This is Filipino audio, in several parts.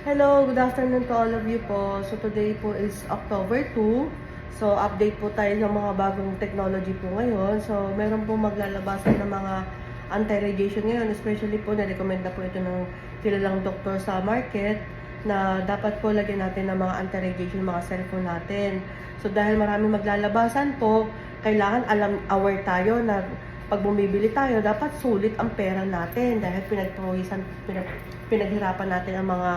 Hello, good afternoon to all of you po. So today po is October 2. So update po tayo ng mga bagong technology po ngayon. So meron po maglalabasan ng mga anti-radiation ngayon. Especially po, narekomenda po ito ng kilalang doktor sa market na dapat po lagyan natin ng mga anti-radiation mga cellphone natin. So dahil marami maglalabasan po, kailangan aware tayo na pag bumibili tayo, dapat sulit ang pera natin dahil pinaghirapan natin ang mga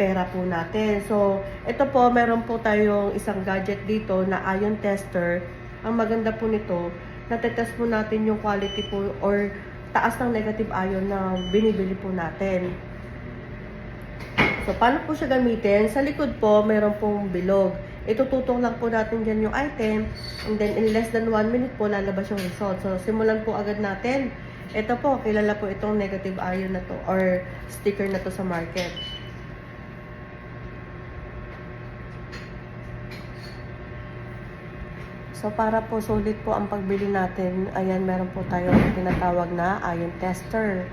pera po natin. So, ito po, meron po tayong isang gadget dito na ion tester. Ang maganda po nito, natetest po natin yung quality po or taas ng negative ion na binibili po natin. So, paano po siya gamitin? Sa likod po, meron pong bilog. Itututok lang po natin dyan yung item and then in less than 1 minute po lalabas yung result. So, simulan po agad natin. Ito po, kilala po itong negative ion na to or sticker na to sa market. So, para po sulit po ang pagbili natin, ayan, meron po tayong tinatawag na ion tester.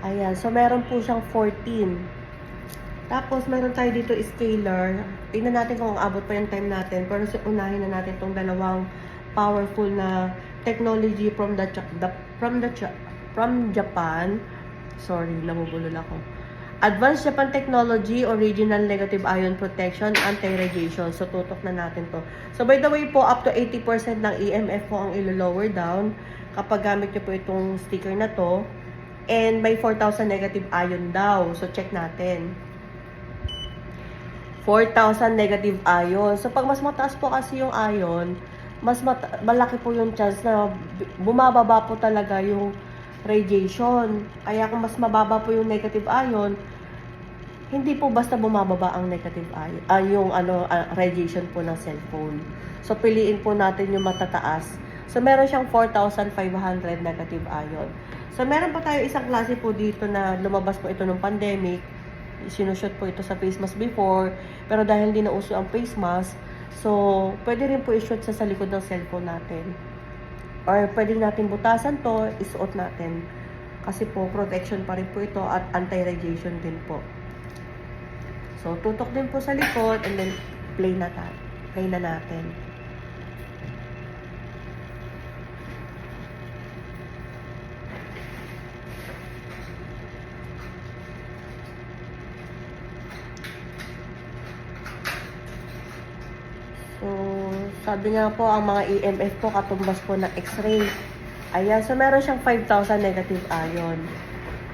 Ayan, so meron po siyang 14. Tapos, meron tayo dito scaler. Tingnan natin kung abot pa yung time natin. Pero unahin na natin itong dalawang powerful na technology from Japan. Sorry, namubulol ako. Advanced Japan Technology, Original Negative Ion Protection, Anti-Radiation. So, tutok na natin to. So, by the way po, up to 80% ng EMF po ang ilo-lower down kapag gamit nyo po itong sticker na to. And may 4,000 negative ion daw. So, check natin. 4,000 negative ion. So, pag mas mataas po kasi yung ion, malaki po yung chance na bumababa po talaga yung radiation. Kaya kung mas mababa po yung negative ion, hindi po basta bumababa ang negative ion, yung radiation po ng cellphone. So, piliin po natin yung matataas. So, meron siyang 4,500 negative ion. So, meron pa tayo isang klase po dito na lumabas po ito ng pandemic. Sinushoot po ito sa face mask before. Pero dahil hindi na uso ang face mask, so, pwede rin po i-shoot sa likod ng cellphone natin. Or pwede natin butasan to, isuot natin. Kasi po, protection pa rin po ito at anti-radiation din po. So, tutok din po sa likod and then play na natin. So, sabi nga po, ang mga EMF po, katumbas po ng X-ray. Ayan, so meron siyang 5,000 negative ion.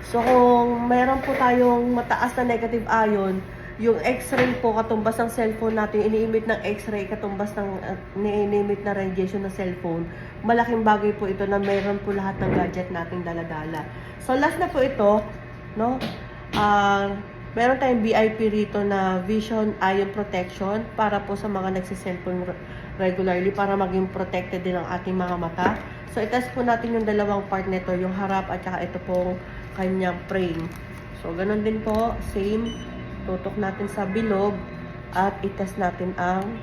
So, kung meron po tayong mataas na negative ion, yung X-ray po, katumbas ng cellphone natin, ini-emit ng X-ray, katumbas ng ini-emit na radiation ng cellphone, malaking bagay po ito na meron po lahat ng gadget nating daladala. So, last na po ito, no? Meron tayong VIP rito na Vision Ion Protection para po sa mga nagsiselfone regularly para maging protected din ang ating mga mata. So, itest po natin yung dalawang part nito, yung harap at saka ito pong kanyang frame. So, ganun din po, same. Tutok natin sa bilog at itest natin ang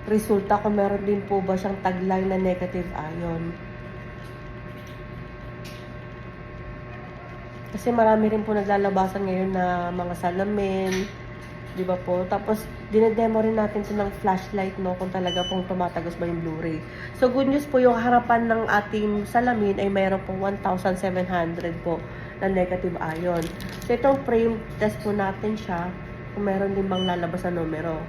resulta kung meron din po ba siyang taglay na negative ion. Kasi marami rin po naglalabasan ngayon na mga salamin, di ba po? Tapos, dinedemo rin natin ito ng flashlight, no? Kung talaga pong tumatagos ba yung Blu-ray. So, good news po, yung harapan ng ating salamin ay mayroon pong 1,700 po na negative ion. So, itong frame, test po natin siya kung meron din bang lalabas na numero.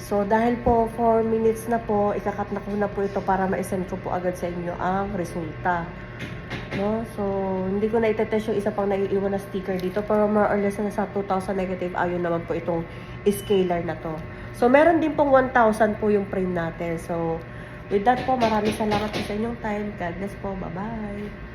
So, dahil po 4 minutes na po, ikakat na ko na po ito para ma-send ko po agad sa inyo ang resulta. No? So, hindi ko na itetest yung isa pang naiiwan na sticker dito, pero more or less na sa 2,000 negative ion naman po itong scaler na to. So, meron din pong 1,000 po yung frame natin. So, with that po, maraming salamat po sa inyong time. God bless po. Bye-bye!